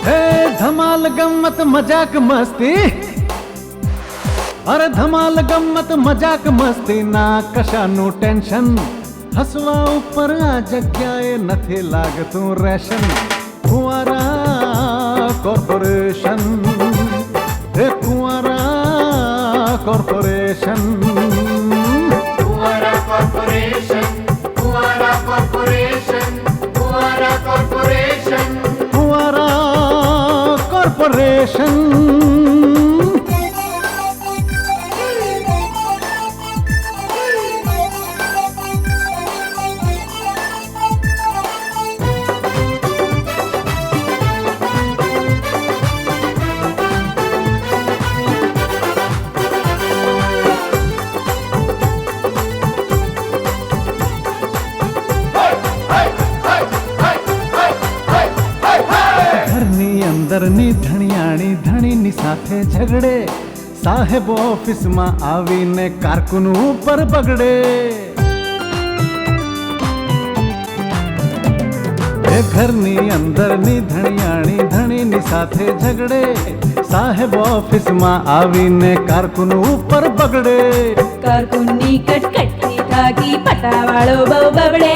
હે ધમાલ ગમ્મત મજાક મસ્તી, અરે ધમાલ ગમ્મત મજાક મસ્તી ના કશાનું ટેન્શન, હસવા ઉપર આ જગ્યાએ નથી લાગતું રેશન. કુંવારા કોર્પોરેશન, હે કુંવારા કોર્પોરેશન, કુંવારા કોર્પોરેશન, કુંવારા કોર્પોરેશન, કુંવારા કોર્પોરેશન, કુંવારા કોર્પોરેશન. અંદરની ધણિયાણી ધણીની સાથે ઝઘડે, સાહેબ ઓફિસમાં આવીને કારકુન ઉપર બગડે. એ ઘરની અંદરની ધણિયાણી ધણીની સાથે ઝઘડે, સાહેબ ઓફિસમાં આવીને કારકુન ઉપર બગડે. કારકુનની કટકટથી થાકી પટાવાળો બહુ બબડે.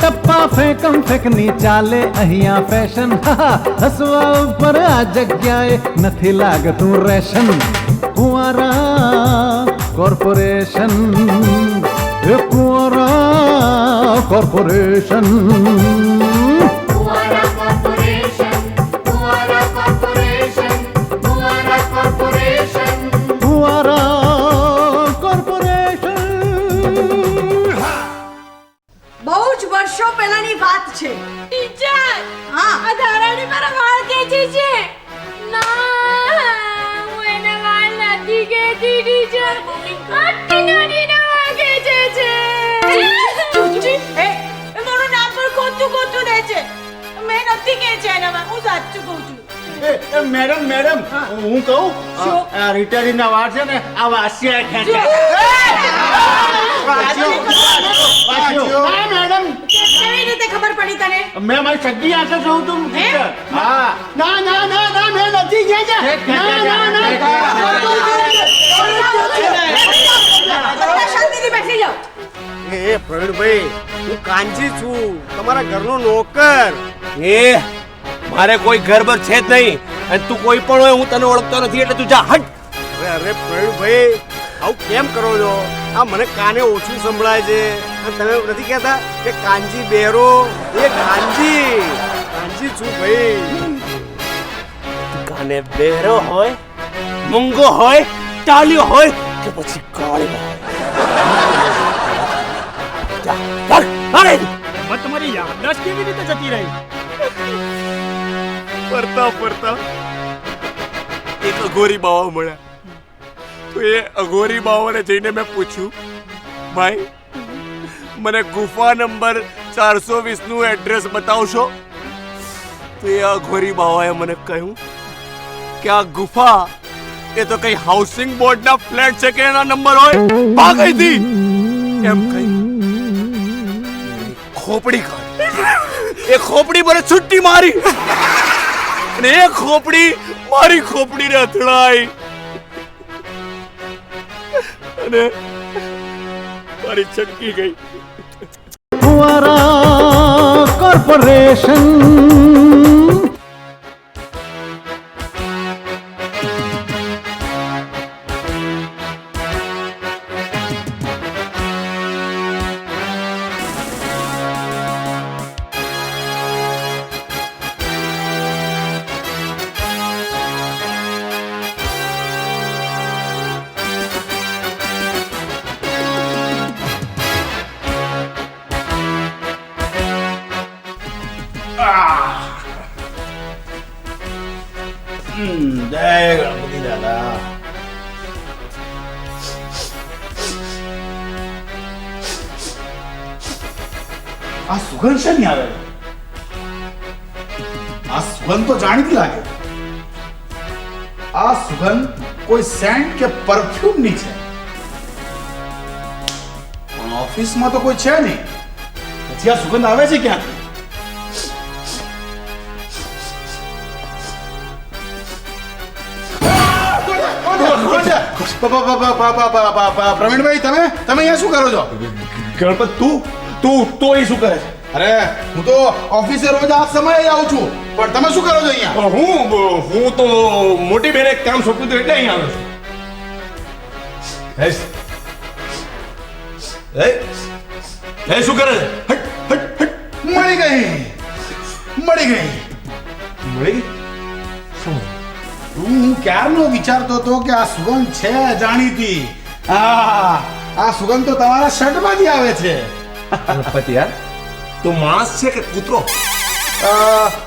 ટપ્પા ફેંકમ ફેંકની ચાલે અહીંયા ફેશન, હસવા ઉપર આ જગ્યાએ નથી લાગતું રેશન. કુંવારા કોર્પોરેશન, કુંવારા કોર્પોરેશન, કુંવારા કોર્પોરેશન, કુંવારા કોર્પોરેશન, કુંવારા કોર્પોરેશન, કુંવારા કોર્પોરેશન. બહુ જ વર્ષો પહેલાની વાત છે. ટીચર, હા, આ ધારાણી મારા વાળ ખેંચે છે. ના, હું એના વાળ નથી ખેંચી ટીચર. આ ટીનાડીના વાળ ખેંચે છે. એ મારું નામ પર ખોટું દે છે. મેં નથી ખેંચ્યા એના વાળ, હું સાચું કહું છું. મેડમ મેડમ હું કહું આ રિટાયરીના વાળ છે ને આ વાસિયા ખેંચે. મેડમ કેવી રીતે ખબર પડી તને? મેં મારી સગી આંખે જોઉં તું. હે? હા ના ના ના ના મેં નથી ખેંચ્યા. ના ના ના બધા શાંતિથી બેસી જાઓ. એ પ્રવીણભાઈ, હું કાનજી છું, તમારા ઘરનો નોકર. એ મારે કોઈ ઘર બર છે જ નહીં, અને તું કોઈ પણ હોય હું તને ઓળખતો નથી, એટલે તું જા હટ. અરે પ્રવીણભાઈ, આવું કેમ કરો છો? આ મને કાને ઓછું સંભળાય છે. અને તમે નથી કહેતા કે કાનજી બેરો? એ કાનજી છું ભાઈ. કાને બેરો હોય, મૂંગો હોય, ટાળ્યો હોય કે પછી કાળો હોય, જા ચાલ અરે તમારી યાદદાસ્ત કેવી રીતે જતી રહી? ફરતા એક અઘોરી બાવા મળ્યા. તો એ અઘોરી બાવાને જઈને મેં પૂછ્યું, ભાઈ મને ગુફા નંબર 420 નું એડ્રેસ બતાવશો? તો એ અઘોરી બાવાએ મને કહ્યું કે આ ગુફા એ તો કઈ હાઉસિંગ બોર્ડના ફ્લેટ છે કે એના નંબર હોય, ભાગી દી એમ કહી ખોપડી કાઢી. એ ખોપડી મને છુટ્ટી મારી અને એ ખોપડી મારી ખોપડીને અથડાઈ અને મારી છટકી ગઈ. કુંવારા કોર્પોરેશન. જય ગણપતિ દાદા. આ સુગંધ છે ને આવે, આ સુગંધ તો જાણીતી લાગે. આ સુગંધ કોઈ સેન્ટ કે પરફ્યુમ ની છે. ઓફિસમાં તો કોઈ છે નહીં, પછી આ સુગંધ આવે છે ક્યાંથી? પ્રવીણભાઈ, તમે અહીંયા શું કરો છો? ગણપત તું અહીં શું કરે છે? અરે હું તો ઓફિસે રોજ આ સમયે આવું છું, પણ તમે શું કરો છો અહીંયા? હું તો મોટી બેને એક કામ સોંપ્યું હતું એટલે અહીં આવ્યો છું. શું કરે છે? મળી ગઈ. હું ક્યારનો વિચારતો હતો કે આ સુગંધ છે જાણીતી. આ સુગંધ તો તમારા શર્ટમાંથી આવે છે. ગણપત યાર, તું માણસ છે કે કૂતરો?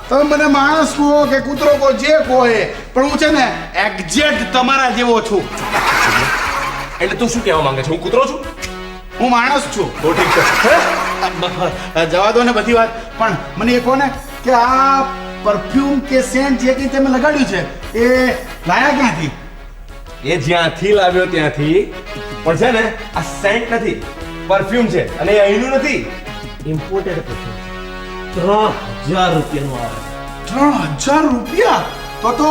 તમે મને માણસ કહો કે કૂતરો કહો, જે કહો એ, પણ હું છે ને એક્ઝેક્ટ તમારા જેવો છું. એટલે તું શું કહેવા માંગે છે? હું કૂતરો છું? હું માણસ છું. તો ઠીક છે. જવા દો ને બધી વાત, પણ મને એ કહો ને કે આ પરફ્યુમ કે સેન્ટ જે કંઈ તમે લગાડ્યું છે એ લાયા ક્યાંથી? એ જ્યાંથી લાવ્યો ત્યાંથી, પણ છે ને આ સેન્ટ નથી, પરફ્યુમ છે, અને એ અહીંનું નથી, ઇમ્પોર્ટેડ પરફ્યુમ. 3000 રૂપિયાનું આવે. 3000 રૂપિયા? તો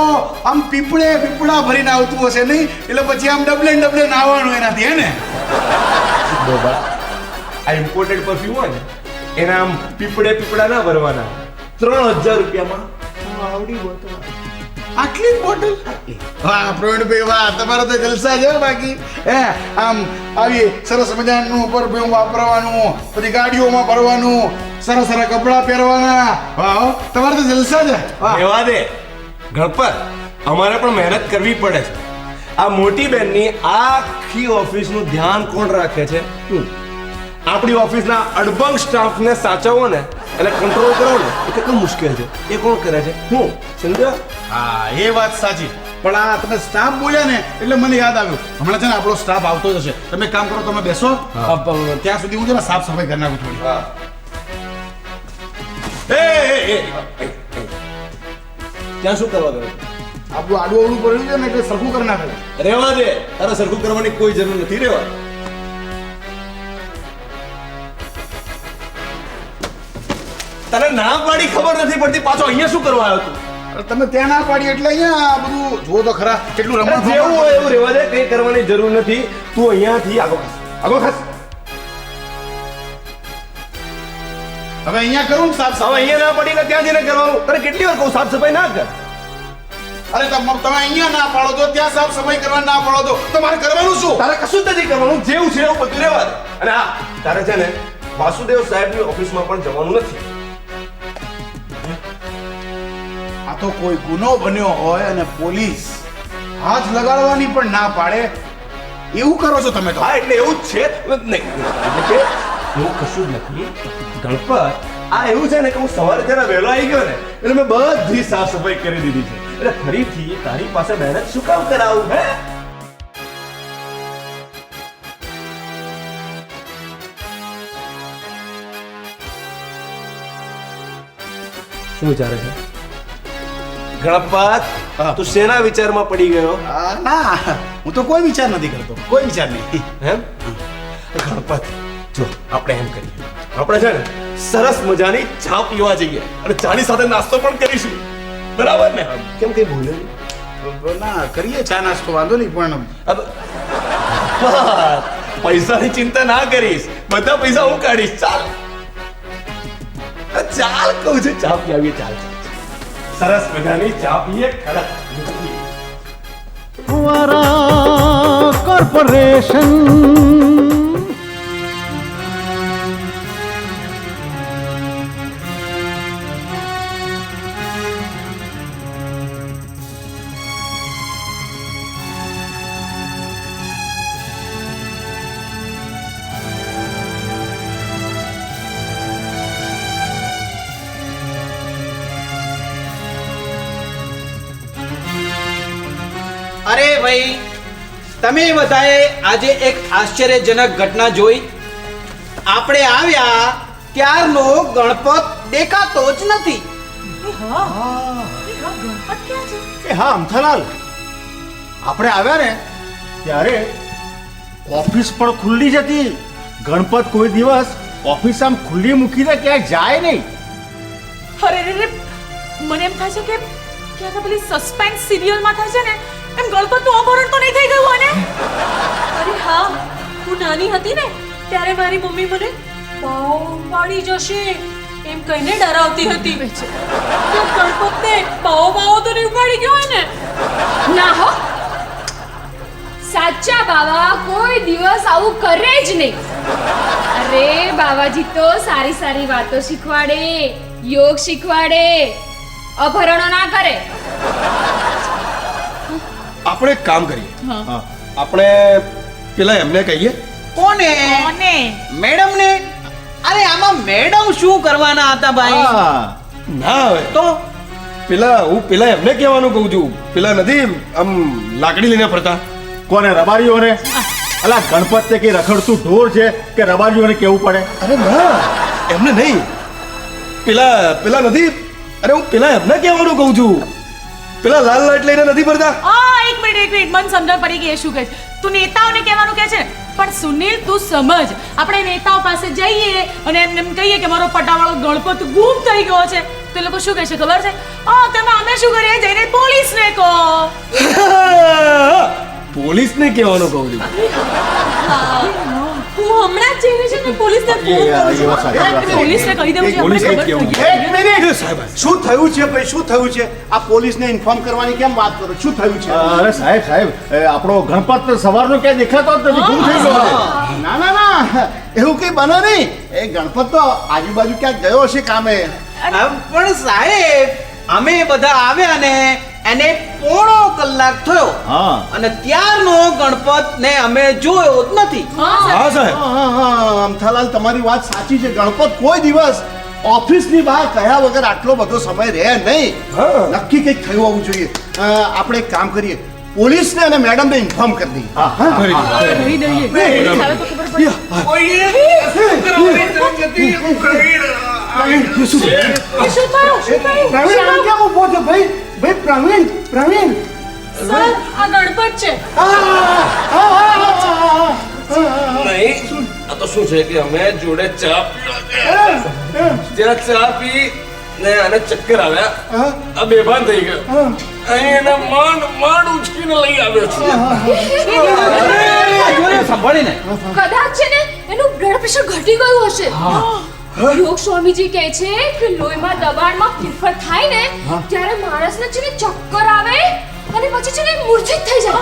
આમ પીપળા ભરીને આવતું હશે નહીં? એટલે પછી આમ ડબલે નાવાનું એનાથી, હે ને? બાબા, આ ઇમ્પોર્ટેડ પરફ્યુમ હોય ને એના આમ પીપળા ના ભરવાના. 3000 રૂપિયામાં આવડી બોટલ. આટલી જ બોટલ? વાહ પ્રવીણભાઈ, વાહ, તમારા તો જલસા છે. બાકી આમ આવી સરસ મજાનું પરફ્યુમ વાપરવાનું, પછી ગાડીઓમાં ભરવાનું, સરસ કપડાં પહેરવાના. વાહ, તમારે તો જલસા છે. એવા દે ગણપત, અમારે પણ મહેનત કરવી પડે છે. આ મોટી બેનની આખી ઓફિસનું ધ્યાન કોણ રાખે છે? આપણી ઓફિસના અડબંગ સ્ટાફને સાચવવો ને, એટલે કંટ્રોલ કરવો ને, એ કેટલું મુશ્કેલ છે. એ કોણ કરે છે? હું. સમજ્યો? હા, એ વાત સાચી. પણ આ તમે સ્ટાફ બોલ્યા ને એટલે મને યાદ આવ્યું, હમણાં છે ને આપણો સ્ટાફ આવતો જ હશે. તમે કામ કરો, તમે બેસો, ત્યાં સુધી હું છે ને સાફ સફાઈ કરી નાખું થોડી. ત્યાં શું કરવા ગયો? આપણું આડું અવળું પડ્યું છે ને એટલે સરખું કરી નાખે. રહેવા દે, તારે સરખું કરવાની કોઈ જરૂર નથી. રહેવા. તને ના પાડી ખબર નથી પડતી, પાછો અહીંયા શું કરવા આવ્યો તું? અરે તમે ત્યાં ના પાડી એટલે અહીંયા આ બધું જુઓ તો ખરા, કેટલું રમણ જેવું હોય એવું રહેવા દે, કઈ કરવાની જરૂર નથી. તું અહીંયાથી આગો ખસ. હવે અહીંયા કરું ને સાફ હવે સફાઈ? અહીંયા ના પડી ને ત્યાં જઈને કરવાનું. તને કેટલી વાર કહું સાફ સફાઈ ના કર? અરે તમે અહીંયા ના પાડો તો ત્યાં સાફ સફાઈ કરવા ના પાડો તો તમારે કરવાનું શું? તારે કશું જ નથી કરવાનું, જેવું છે એવું બધું રહેવા દે. અને હા, તારે છે ને વાસુદેવ સાહેબની ઓફિસમાં પણ જવાનું નથી. આ તો કોઈ ગુનો બન્યો હોય અને પોલીસ હાથ લગાડવાની પણ ના પાડે, એવું કરો છો તમે તો. હા, એટલે એવું જ છે. નહીં, એટલે કે એવું કશું જ નથી. ગણપત, આ એવું છે ને કે હું સવારે જરા વહેલો આવી ગયો ને એટલે મેં બધી સાફ સફાઈ કરી દીધી છે. એટલે ફરીથી તારી પાસે મહેનત શું કામ કરાવું? હે? શું વિચારે છે ગણપત? તું શેના વિચારમાં પડી ગયો? ના, હું તો કોઈ વિચાર નથી કરતો, કોઈ વિચાર નહીં. એમ? ગણપત, જો આપણે એમ કરીએ, આપણે છે ને સરસ મજાની ચા પીવા જઈએ અને ચાની સાથે નાસ્તો પણ કરીશું. બરાબર ને? કેમ કઈ ભૂલ્યો નહીં? ના, કરીએ ચા નાસ્તો, વાંધો નહીં, પણ પૈસાની ચિંતા ના કરીશ, બધા પૈસા હું કાઢીશ. ચાલ કહું છું, ચા પી આવીએ. ચાલ, સરસ મજાની ચા પીએ, કડક. ફુવારા કોર્પોરેશન. અરે ભાઈ, તમે બધાએ આજે એક આશ્ચર્યજનક ઘટના જોઈ. આપણે આવ્યા ત્યારનો ગણપત દેખાતો જ નથી. એ હા અમથાલાલ, આપણે આવ્યા ને ત્યારે ઓફિસ પણ ખુલ્લી જ હતી, ગણપત કોઈ દિવસ ઓફિસ આમ ખુલ્લી મૂકીને ક્યાંય જાય નહીં. અરે રે રે, મને એમ થાય છે કે ક્યાંક આ પેલી સસ્પેન્સ સિરિયલમાં થાય છે ને એમ ગણપતનું અપહરણ તો નહીં થઈ ગયું અને અરે હા, હું નાની હતી ને ત્યારે મારી મમ્મી મને બાવ પાડી જશે એમ કહીને ડરાવતી હતી કે ગણપતને બાવ તો નહીં ઉપાડી ગયો હોય ને. ના હો, સાચા બાવા કોઈ દિવસ આવું કરે જ નહીં. અરે બાવાજી તો સારી સારી વાતો શીખવાડે, યોગ શીખવાડે, અપહરણો ના કરે. આપણે એક કામ કરીએ. આપણે પેલા એમને કહીએ. કોને? મેડમ ને? અરે આમાં મેડમ શું કરવાના હતા ભાઈ? ના હવે તો હું પેલા એમને કહેવાનું કહું છું. પેલા નથી આમ લાકડી લઈને ફરતા. કોને? રબારીઓને? અલા ગણપત તે કે રખડતું ઢોર છે કે રબારીઓને કેવું પડે? અરે ના, એમને નહીં. પેલા નથી. અરે હું પેલા એમને કહેવાનું કહું છું. પેલા લાલ લાઈટ લઈને નથી ફરતા. એક મિનિટ મને સમજણ પડી ગઈ એ શું કહે છે. તું નેતાઓને કહેવાનું કહે છે ને, પણ સુનિલ તું સમજ, આપણે નેતાઓ પાસે જઈએ અને એમ કહીએ કે મારો પટાવાળો ગણપત ગુમ થઈ ગયો છે તો એ લોકો શું કહે છે ખબર છે? તેમાં અમે શું કરીએ? જઈને પોલીસને કહો. પોલીસને કહેવાનું કહું છું. હું હમણાં જ જઈને છે ને પોલીસને ફોન કરું છું. પોલીસને કહી દેવું છે. પોલીસને જ કહેવું. એક મિનિટ સાહેબ શું થયું છે ભાઈ, શું થયું છે? આ પોલીસને ઇન્ફોર્મ કરવાની કેમ વાત કરો? શું થયું છે? અરે સાહેબ આપણો ગણપત સવારનો ક્યાંય દેખાતો જ નથી, ગુમ થઈ ગયો છે. ના ના ના, એવું કઈ બને નહીં. એ ગણપત તો આજુબાજુ ક્યાંક ગયો હશે કામે. પણ સાહેબ અમે બધા આવ્યા ને એને પોણો કલાક થયો હા. અને ત્યારનો ગણપત ને અમે જોયો જ નથી. હા સાહેબ. અમથાલાલ તમારી વાત સાચી છે. ગણપત કોઈ દિવસ ઓફિસની બહાર કહ્યા વગર આટલો બધો સમય રહે નહીં. નક્કી કંઈક થયું હોવું જોઈએ. આપણે એક કામ કરીએ, પોલીસને અને મેડમને ઇન્ફોર્મ કરી દઈએ. કહી દઈએ. ચાલો તો ખબર પડે. શું થયું? પ્રવીણ આમ કેમ ઊભો છો ભાઈ? ભાઈ પ્રવીણ સર, આ ગણપત છે. નહીં, આ તો શું છે કે અમે જોડે ચા જ્યાં ચા પી ને આને ચક્કર આવ્યા, આ બેભાન થઈ ગયો. અહીં એને માંડ ઉચકીને લઈ આવ્યો છું. સંભાળીને કદાચ છે ને એનું બ્લડ પ્રેશર ઘટી ગયું હશે. યોગ સ્વામીજી કહે છે કે લોહીમાં દબાણમાં ફેરફાર થાય ને ત્યારે માણસને છે ને ચક્કર આવે અને પછી છે ને મૂર્છિત થઈ જાય.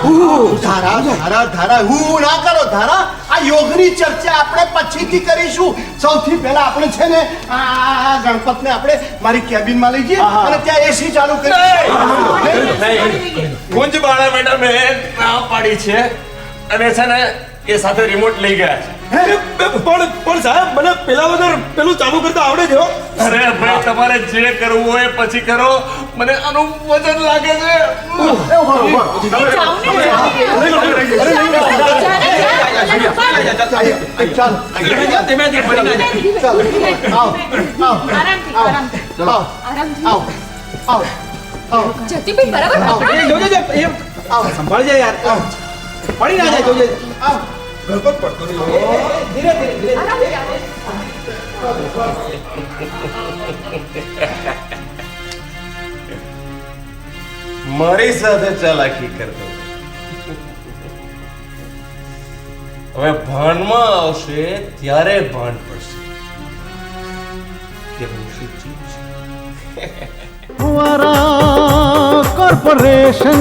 ધારા હું ના કરો ધારા. આ યોગની ચર્ચા આપણે પછીથી કરીશું. સૌથી પહેલા આપણે છે ને આ ગણપતને આપણે મારી કેબિનમાં લઈ જઈએ અને ત્યાં એસી ચાલુ કરીએ. કુંજ બાળા મેડમે ના પાડી છે અને છે ને એ સાથે રિમોટ લઈ ગયા છે. પણ સાહેબ મને પેલા વગર પેલું ચાલુ કરતા આવડે છે હો. અરે ભાઈ તમારે જે કરવું હોય પછી કરો, મને આનું વજન લાગે છે. ધીમેથી પડી ના જાય. જતીભાઈ બરાબર પકડો ને. જોજે સંભાળજે યાર, પડી ના જાય. જોજે ગણપત પડતો નહીં. ધીરે ધીરે. મારી સાથે ચાલાકી કરતો હવે ભાનમાં આવશે ત્યારે ભાન પડશે કે હું શું ચીજ છું. ફુવારા કોર્પોરેશન.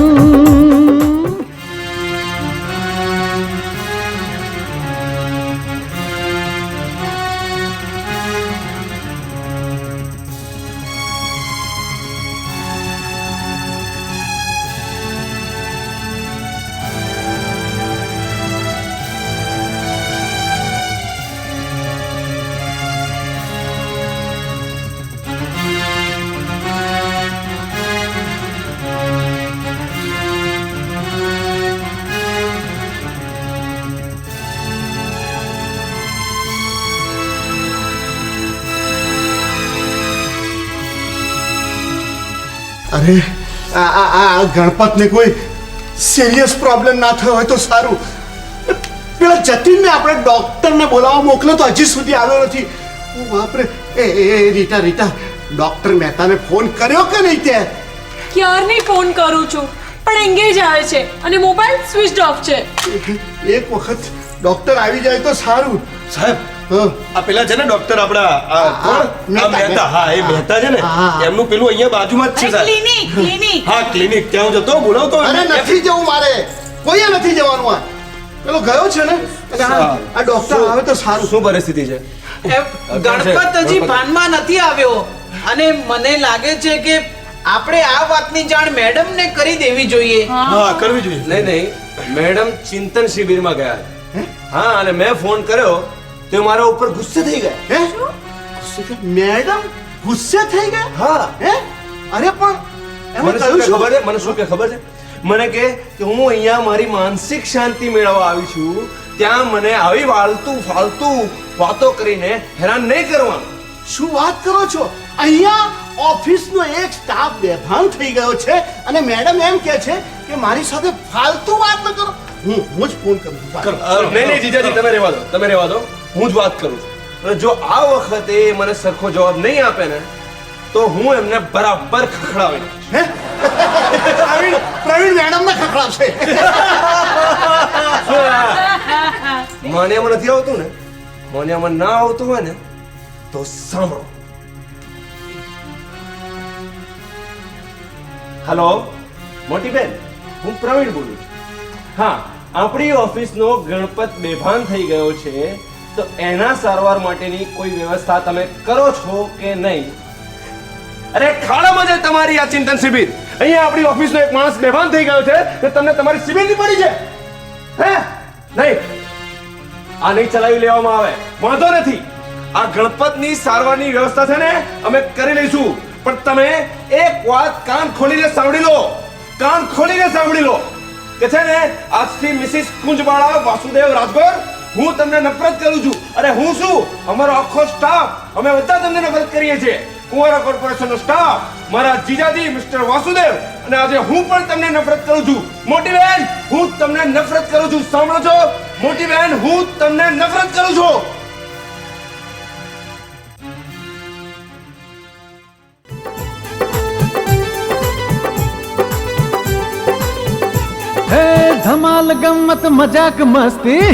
અરે આ ગણપતને કોઈ સિરિયસ પ્રોબ્લેમ ના થયો હોય તો સારું. પેલા જતીનને આપણે ડોક્ટરને બોલાવવા મોકલ્યો તો હજી સુધી આવ્યો નથી. ઓ બાપરે. રીટા રીટા, ડોક્ટર મહેતાને ફોન કર્યો કે નહીં તે? ક્યારની ફોન કરું છું પણ એંગેજ આવે છે અને મોબાઈલ સ્વિચ ઓફ છે. એક વખત ડોક્ટર આવી જાય તો સારું. સાહેબ હા. આ પેલા છે ને ડોક્ટર આપણા કોણ? મહેતા, મહેતા. હા, એ મહેતા છે ને, હા. એમનું પેલું અહીંયા બાજુમાં જ છે સાહેબ. ક્લિનિક હા, ક્લિનિક. ત્યાં હું જતો બોલાવતો. અરે નથી જવું મારે, કોઈએ નથી જવાનું. આ પેલો ગયો છે ને, અને આ ડોક્ટર આવે તો સારું. શું પરિસ્થિતિ છે? ગણપત હજી ભાનમાં નથી આવ્યો અને મને લાગે છે કે આપણે આ વાતની જાણ મેડમને કરી દેવી જોઈએ. હા, કરવી જોઈએ. નહીં મેડમ ચિંતન શિબિરમાં ગયા હા અને મેં ફોન કર્યો તો એ મારા ઉપર ગુસ્સે થઈ ગયા હે? ગુસ્સે થઈ? મેડમ ગુસ્સે થઈ ગયા? હા હે? અરે પણ એમાં મને શું કહ્યું કે ખબર છે મને શું કે ખબર છે મને કે હું અહીંયા મારી માનસિક શાંતિ મેળવવા આવી છું ત્યાં મને આવી ફાલતુ વાતો કરીને હેરાન નહીં કરવાનું. શું વાત કરો છો? અહીંયા ઓફિસનો એક સ્ટાફ બેભાન થઈ ગયો છે અને મેડમ એમ કહે છે કે મારી સાથે ફાલતુ વાત ન કરો. હું જ ફોન કરું છું. નહીં જીજાજી તમે રહેવા દો હું જ વાત કરું છું અને જો આ વખતે એ મને સરખો જવાબ નહીં આપે ને તો હું એમને બરાબર ખખડાવી નાખીશ. હે? પ્રવીણ મેડમને ખખડાવશે. માન્યામાં નથી આવતું ને માન્યામાં ના આવતું હોય ને તો સાંભળો. હેલો મોટી બેન, હું પ્રવીણ બોલું છું. હા, આપણી ઓફિસનો ગણપત બેભાન થઈ ગયો છે તો એના સારવાર માટેની કોઈ વ્યવસ્થા તમે કરો છો કે નહીં? અરે ખાડામાં છે તમારી આ ચિંતન શિબિર. અહીંયા આપણી ઓફિસનો એક માણસ બેભાન થઈ ગયો છે તો તમને તમારી શિબિરની પડી છે હે? નહીં, આ નહીં ચલાવી લેવામાં આવે. વાંધો નથી, આ ગણપતની સારવારની વ્યવસ્થા છે ને અમે કરી લઈશું. પણ તમે એક વાત કાન ખોલીને સાંભળી લો કે છે ને આજથી મિસિસ કુંજબાળા વાસુદેવ રાજગોર હું તમને નફરત કરું છું. અરે હું શું, અમારો આખો સ્ટાફ અમે બધા તમને નફરત કરીએ છીએ. કુંવારા કોર્પોરેશનનો સ્ટાફ, મારા જીજાજી મિસ્ટર વાસુદેવ અને આજે હું પણ તમને નફરત કરું છું. મોટી બહેન, હું તમને નફરત કરું છું. સાંભળો છો મોટી બહેન, હું તમને નફરત કરું છું. હે ધમાલ ગમ્મત મજાક મસ્તી,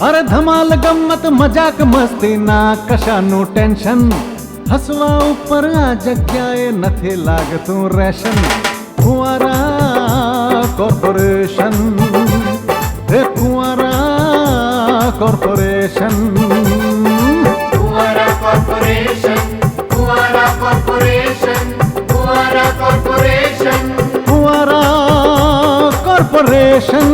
અરે ધમાલ ગમ્મત મજાક મસ્તી ના કશાનું ટેન્શન. હસવા ઉપર આ જગ્યાએ નથી લાગતું રેશન. કુંવારા કોર્પોરેશન, હે કુંવારા corporation. Kuara Corporation, Kuara Corporation, Kuara Corporation. કુંવારા કોર્પોરેશન.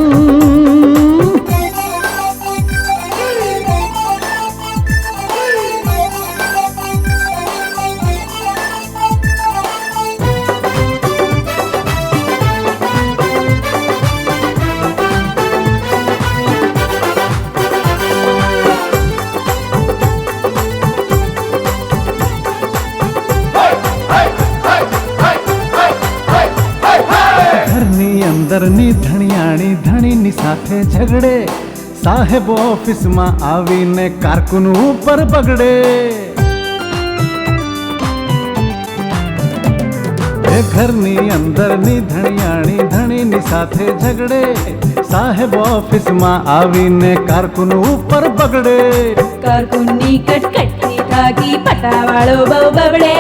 ઘરની અંદરની ધણિયાણી ધણીની સાથે ઝઘડે. સાહેબ ઓફિસમાં આવીને કારકુન ઉપર બગડે. એ ઘરની અંદરની ધણિયાણી ધણીની સાથે ઝઘડે. સાહેબ ઓફિસમાં આવીને કારકુન ઉપર બગડે. કારકુનની કટકટથી થાકી પટાવાળો બહુ બગડે.